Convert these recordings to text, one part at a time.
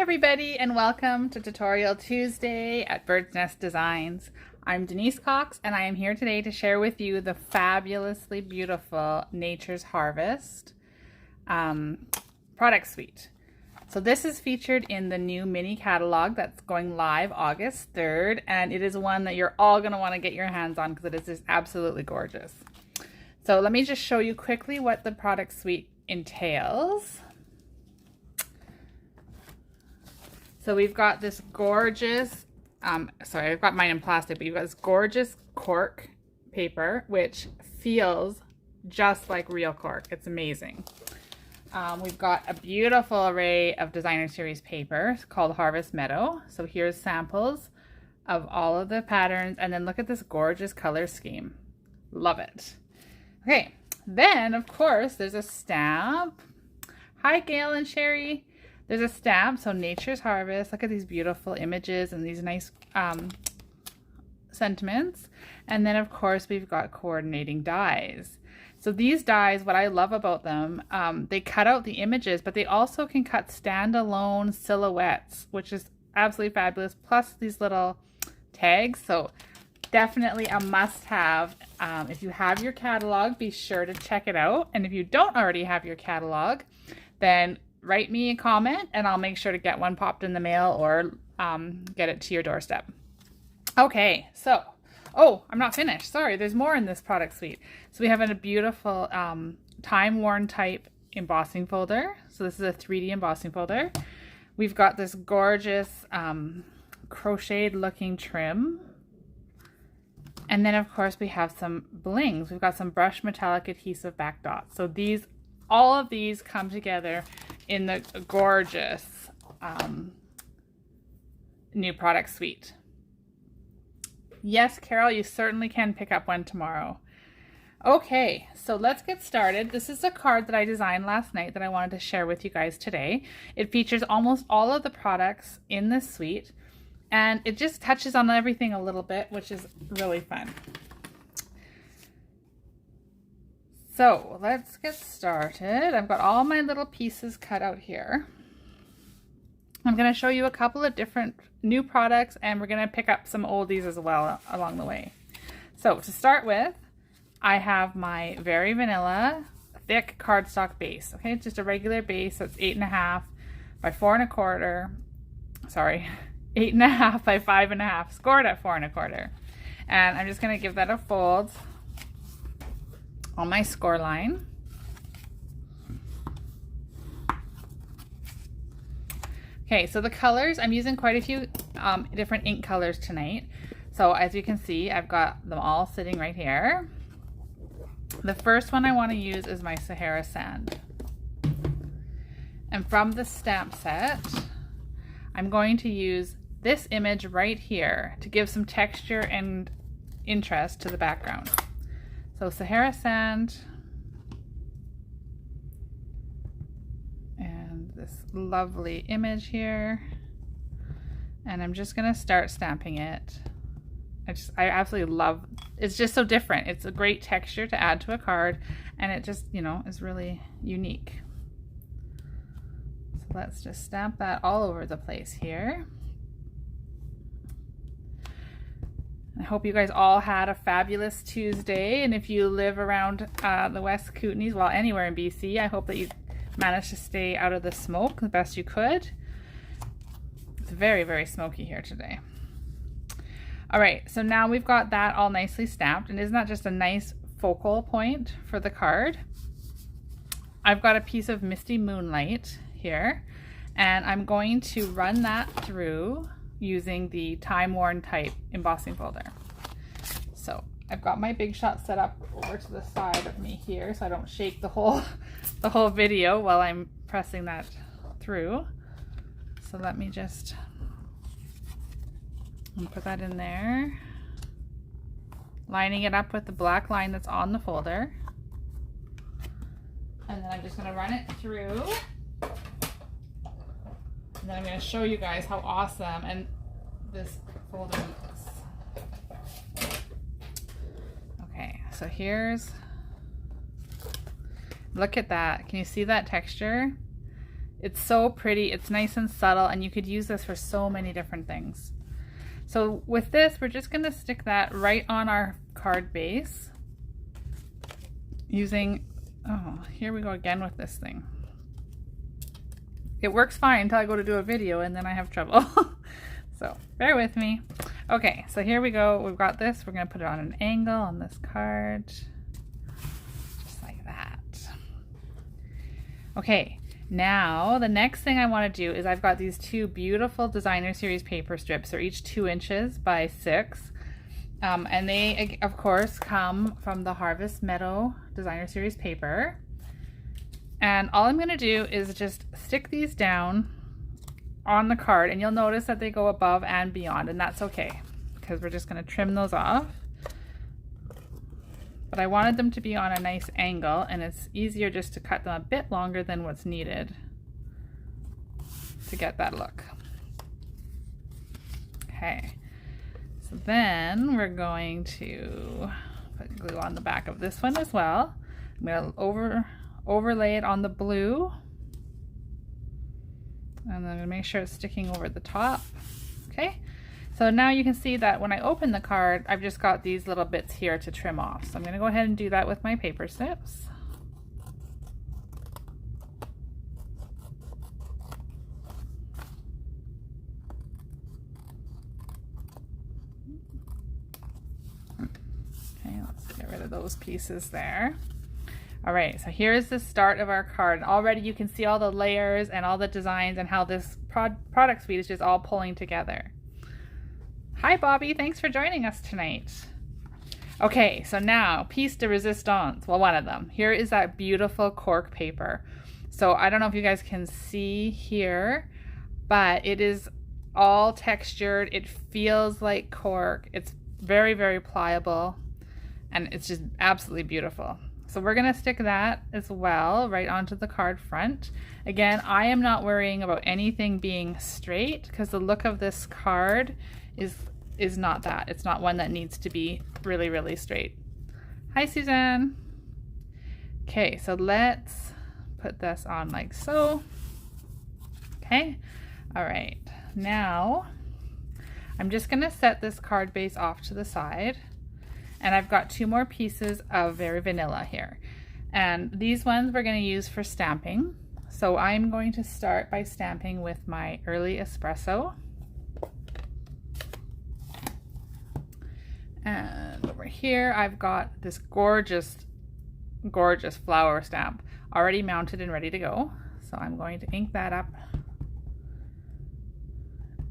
everybody, and welcome to Tutorial Tuesday at Birdsnest Designs. I'm Denise Cox, and I am here today to share with you the fabulously beautiful Nature's Harvest product suite. So this is featured in the new mini catalog that's going live August 3rd, and it is one that you're all going to want to get your hands on because it is just absolutely gorgeous. So let me just show you quickly what the product suite entails. So we've got this gorgeous, sorry, I've got mine in plastic, but you've got this gorgeous cork paper, which feels just like real cork. It's amazing. We've got a beautiful array of designer series paper called Harvest Meadow. So here's samples of all of the patterns, and then look at this gorgeous color scheme. Love it. Okay, then of course there's a stamp. Hi Gail and Sherry. There's a stamp, so Nature's Harvest. Look at these beautiful images and these nice sentiments. And then of course we've got coordinating dies. So these dies, what I love about them, they cut out the images, but they also can cut standalone silhouettes, which is absolutely fabulous, plus these little tags. So definitely a must-have. If you have your catalog, be sure to check it out. And if you don't already have your catalog, then write me a comment and I'll make sure to get one popped in the mail or get it to your doorstep. Okay, so, oh, I'm not finished. Sorry, there's more in this product suite. So we have a beautiful time-worn type embossing folder. So this is a 3D embossing folder. We've got this gorgeous crocheted looking trim. And then of course we have some blings. We've got some brushed metallic adhesive back dots. So these, all of these come together in the gorgeous new product suite. Yes, Carol, you certainly can pick up one tomorrow. Okay, so let's get started. This is a card that I designed last night that I wanted to share with you guys today. It features almost all of the products in this suite, and it just touches on everything a little bit, which is really fun. So let's get started. I've got all my little pieces cut out here. I'm going to show you a couple of different new products, and we're going to pick up some oldies as well along the way. So to start with, I have my very vanilla thick cardstock base. Okay, just a regular base that's 8.5 by 4.25. Sorry, 8.5 by 5.5, scored at 4.25. And I'm just going to give that a fold on my score line. Okay, so the colors, I'm using quite a few different ink colors tonight. So as you can see, I've got them all sitting right here. The first one I want to use is my Sahara Sand. And from the stamp set, I'm going to use this image right here to give some texture and interest to the background. So Sahara Sand, and this lovely image here, and I'm just gonna start stamping it. I absolutely love, it's just so different. It's a great texture to add to a card, and it just, you know, is really unique. So let's just stamp that all over the place here. I hope you guys all had a fabulous Tuesday, and if you live around the West Kootenays, well, anywhere in BC, I hope that you managed to stay out of the smoke the best you could. It's very, very smoky here today. All right, so now we've got that all nicely stamped, and isn't that just a nice focal point for the card? I've got a piece of Misty Moonlight here, and I'm going to run that through using the time-worn type embossing folder. So I've got my Big Shot set up over to the side of me here so I don't shake the whole video while I'm pressing that through. So let me just put that in there, lining it up with the black line that's on the folder, and then I'm just going to run it through. And then I'm going to show you guys how awesome and this folder looks. Okay, so here's, look at that. Can you see that texture? It's so pretty, it's nice and subtle, and you could use this for so many different things. So with this, we're just gonna stick that right on our card base using, oh, here we go again with this thing. It works fine until I go to do a video and then I have trouble. So bear with me. Okay, so here we go. We've got this. We're gonna put it on an angle on this card. Just like that. Okay, now the next thing I wanna do is I've got these two beautiful Designer Series paper strips. They're each 2 inches by 6. And they, of course, come from the Harvest Meadow Designer Series paper. And all I'm gonna do is just stick these down on the card, and you'll notice that they go above and beyond, and that's okay because we're just gonna trim those off. But I wanted them to be on a nice angle, and it's easier just to cut them a bit longer than what's needed to get that look. Okay, so then we're going to put glue on the back of this one as well. I'm gonna overlay it on the blue, and then I'm gonna make sure it's sticking over the top. Okay, so now you can see that when I open the card, I've just got these little bits here to trim off. So I'm gonna go ahead and do that with my paper snips. Okay, let's get rid of those pieces there. All right, so here's the start of our card. Already you can see all the layers and all the designs and how this product suite is just all pulling together. Hi, Bobby, thanks for joining us tonight. Okay, so now, piece de resistance, well, one of them. Here is that beautiful cork paper. So I don't know if you guys can see here, but it is all textured. It feels like cork. It's very, very pliable, and it's just absolutely beautiful. So we're gonna stick that as well right onto the card front. Again, I am not worrying about anything being straight because the look of this card is not that. It's not one that needs to be really, really straight. Hi, Suzanne. Okay, so let's put this on like so. Okay, all right. Now, I'm just gonna set this card base off to the side. And I've got 2 more pieces of Very Vanilla here. And these ones we're going to use for stamping. So I'm going to start by stamping with my Early Espresso. And over here I've got this gorgeous, gorgeous flower stamp already mounted and ready to go. So I'm going to ink that up.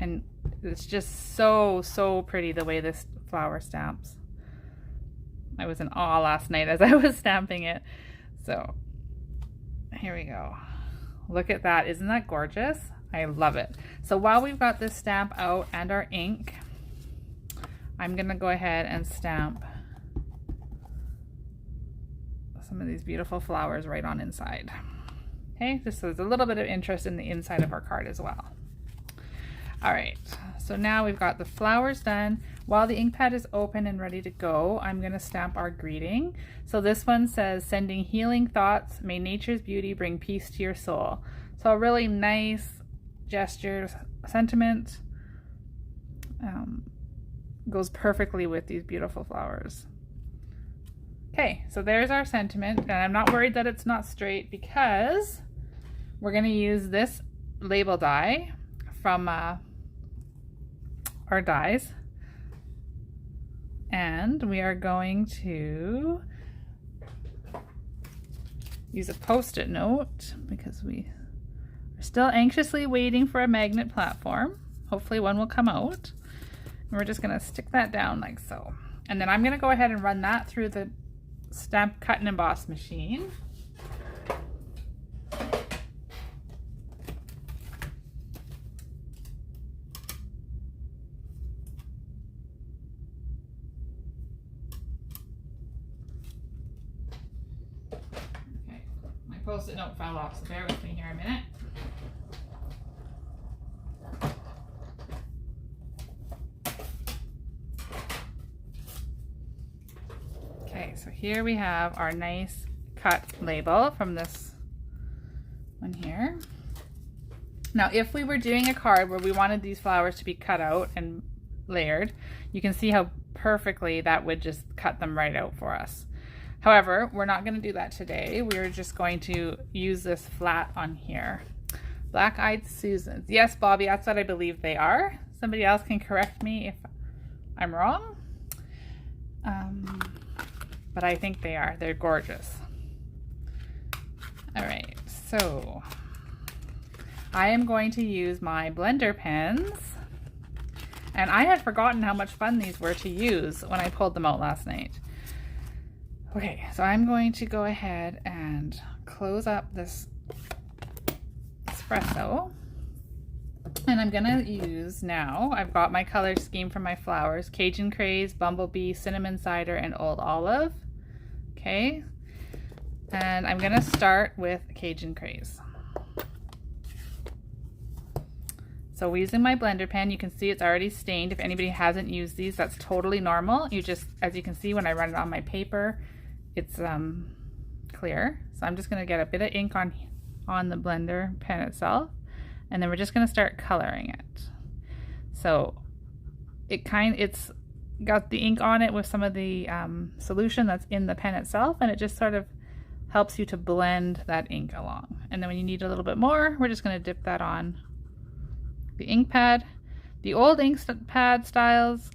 And it's just so, so pretty the way this flower stamps. I was in awe last night as I was stamping it. So here we go. Look at that. Isn't that gorgeous? I love it. So while we've got this stamp out and our ink, I'm gonna go ahead and stamp some of these beautiful flowers right on inside. Okay, just so there's a little bit of interest in the inside of our card as well. All right, so now we've got the flowers done. While the ink pad is open and ready to go, I'm gonna stamp our greeting. So this one says, sending healing thoughts, may nature's beauty bring peace to your soul. So a really nice gesture, sentiment, goes perfectly with these beautiful flowers. Okay, so there's our sentiment, and I'm not worried that it's not straight because we're gonna use this label die from our dies, and we are going to use a post-it note because we are still anxiously waiting for a magnet platform. Hopefully one will come out, and we're just going to stick that down like so, and then I'm going to go ahead and run that through the stamp cut and emboss machine. Post-it note fell off, so bear with me here a minute. Okay, so here we have our nice cut label from this one here. Now, if we were doing a card where we wanted these flowers to be cut out and layered, you can see how perfectly that would just cut them right out for us. However, we're not going to do that today. We're just going to use this flat on here. Black-eyed Susans. Yes, Bobby, that's what I believe they are. Somebody else can correct me if I'm wrong. But I think they are. They're gorgeous. All right, so I am going to use my blender pens. And I had forgotten how much fun these were to use when I pulled them out last night. Okay, so I'm going to go ahead and close up this espresso. And I'm gonna use now, I've got my color scheme for my flowers: Cajun Craze, Bumblebee, Cinnamon Cider, and Old Olive. Okay, and I'm gonna start with Cajun Craze. So using my blender pen, you can see it's already stained. If anybody hasn't used these, that's totally normal. You just, as you can see when I run it on my paper, it's clear. So I'm just gonna get a bit of ink on the blender pen itself, and then we're just gonna start coloring it. So it's got the ink on it with some of the solution that's in the pen itself, and it just sort of helps you to blend that ink along. And then when you need a little bit more, we're just gonna dip that on the ink pad. The old ink pad styles,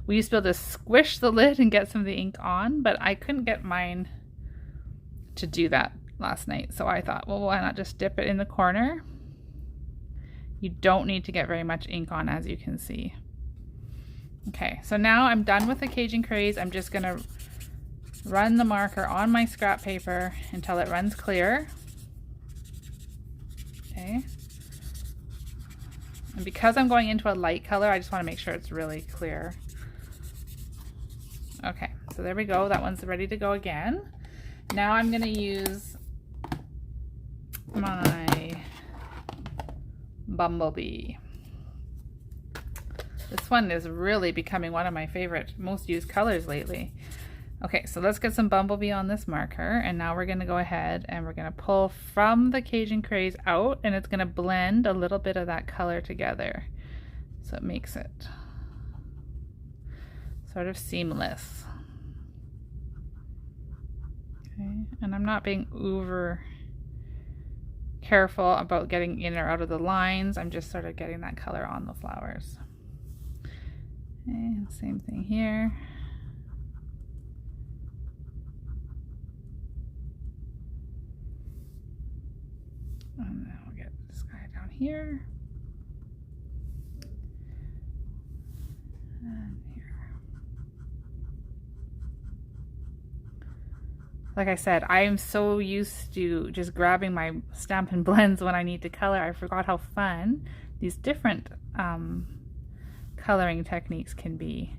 we used to be able to squish the lid and get some of the ink on, but I couldn't get mine to do that last night. So I thought, well, why not just dip it in the corner? You don't need to get very much ink on, as you can see. Okay, so now I'm done with the Cajun Craze. I'm just gonna run the marker on my scrap paper until it runs clear. Okay. And because I'm going into a light color, I just want to make sure it's really clear. Okay, so there we go. That one's ready to go again. Now I'm going to use my Bumblebee. This one is really becoming one of my favorite, most used colors lately. Okay, so let's get some Bumblebee on this marker, and now we're going to go ahead and we're going to pull from the Cajun Craze out, and it's going to blend a little bit of that color together. So it makes it sort of seamless. Okay, and I'm not being over careful about getting in or out of the lines. I'm just sort of getting that color on the flowers. Okay, same thing here. And then we'll get this guy down here. And here. Like I said, I am so used to just grabbing my Stampin' Blends when I need to color. I forgot how fun these different coloring techniques can be.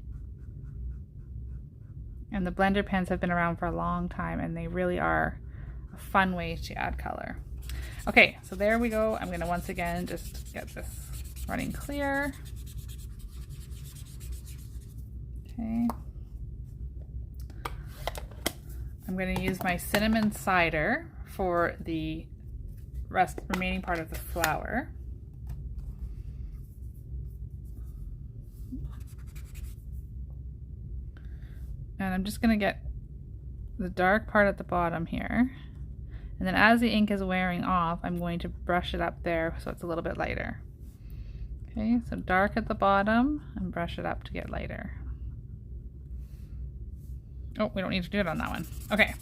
And the blender pens have been around for a long time, and they really are a fun way to add color. Okay, so there we go. I'm going to once again just get this running clear. Okay. I'm going to use my cinnamon cider for the remaining part of the flower. And I'm just going to get the dark part at the bottom here. And then as the ink is wearing off, I'm going to brush it up there so it's a little bit lighter. Okay, so dark at the bottom and brush it up to get lighter. Oh, we don't need to do it on that one. Okay,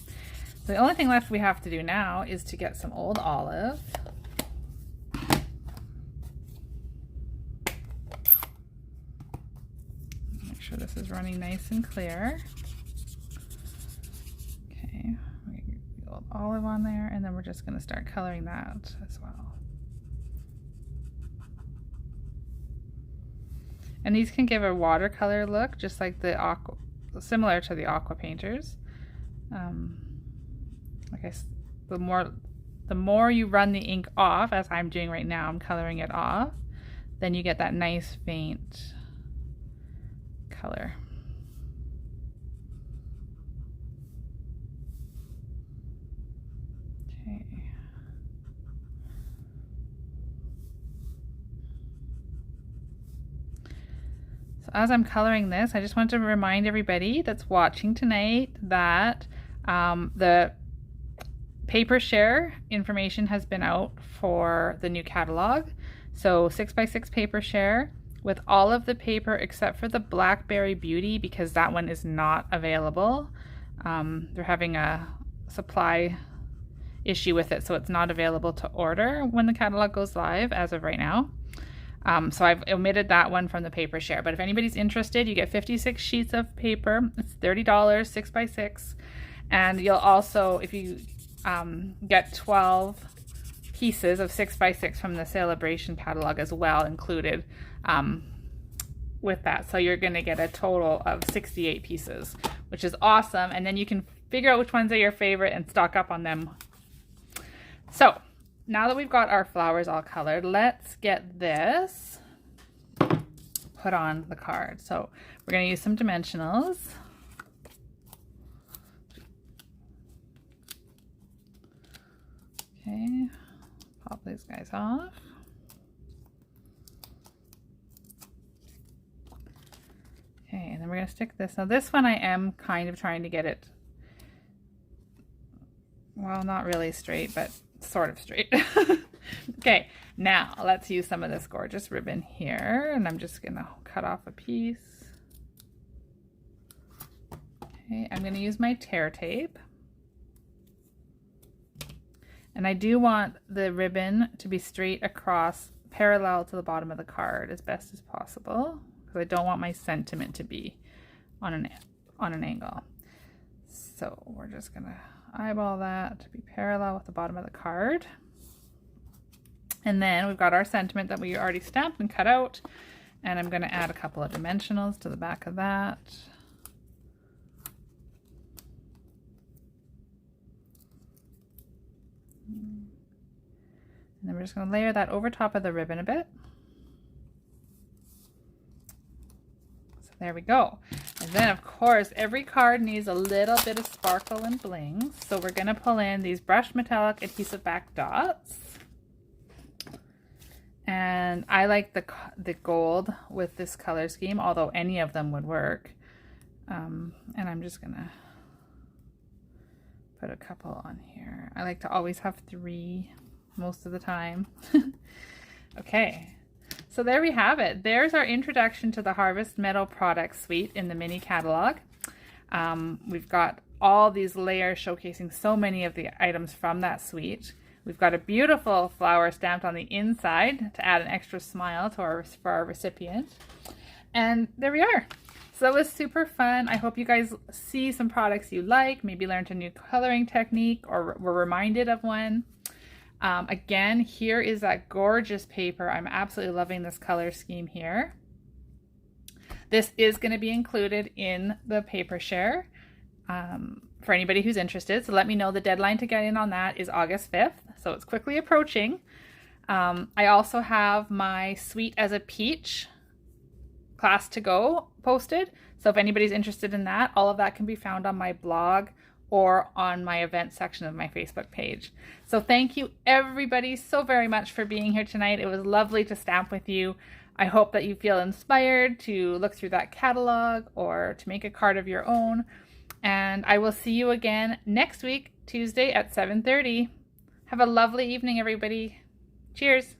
so the only thing left we have to do now is to get some Old Olive. Make sure this is running nice and clear. Okay, we get the Old Olive on there, and then we're just going to start coloring that as well. And these can give a watercolor look, just like the aqua, similar to the aqua painters. The more you run the ink off, as I'm doing right now, I'm coloring it off, then you get that nice faint color. Okay. So as I'm coloring this, I just want to remind everybody that's watching tonight that the paper share information has been out for the new catalog. So 6x6 paper share with all of the paper except for the Blackberry Beauty, because that one is not available. They're having a supply issue with it, so it's not available to order when the catalog goes live as of right now. So I've omitted that one from the paper share, but if anybody's interested, you get 56 sheets of paper. It's $30, 6x6, and you'll also, if you get 12 pieces of 6x6 from the Celebration catalog as well included with that. So you're going to get a total of 68 pieces, which is awesome. And then you can figure out which ones are your favorite and stock up on them. So now that we've got our flowers all colored, let's get this put on the card. So we're going to use some dimensionals. Okay, pop these guys off. Okay, and then we're going to stick this. Now this one I am kind of trying to get it, well, not really straight, but sort of straight. Okay, now let's use some of this gorgeous ribbon here, and I'm just going to cut off a piece. Okay, I'm going to use my tear tape. And I do want the ribbon to be straight across, parallel to the bottom of the card as best as possible, because I don't want my sentiment to be on an angle. So we're just going to eyeball that to be parallel with the bottom of the card. And then we've got our sentiment that we already stamped and cut out, and I'm going to add a couple of dimensionals to the back of that. And then we're just going to layer that over top of the ribbon a bit. So there we go. And then of course every card needs a little bit of sparkle and bling. So we're going to pull in these brushed metallic adhesive back dots. And I like the gold with this color scheme, although any of them would work. And I'm just going to put a couple on here. I like to always have 3 most of the time. Okay, so there we have it. There's our introduction to the Harvest Meadow product suite in the mini catalog. We've got all these layers showcasing so many of the items from that suite. We've got a beautiful flower stamped on the inside to add an extra smile to for our recipient. And there we are. So that was super fun. I hope you guys see some products you like, maybe learned a new coloring technique or were reminded of one. Again, here is that gorgeous paper. I'm absolutely loving this color scheme here. This is going to be included in the paper share for anybody who's interested. So let me know. The deadline to get in on that is August 5th. So it's quickly approaching. I also have my Sweet as a Peach class to go posted. So if anybody's interested in that, all of that can be found on my blog or on my event section of my Facebook page. So thank you everybody so very much for being here tonight. It was lovely to stamp with you. I hope that you feel inspired to look through that catalog or to make a card of your own. And I will see you again next week, Tuesday at 7:30. Have a lovely evening, everybody. Cheers.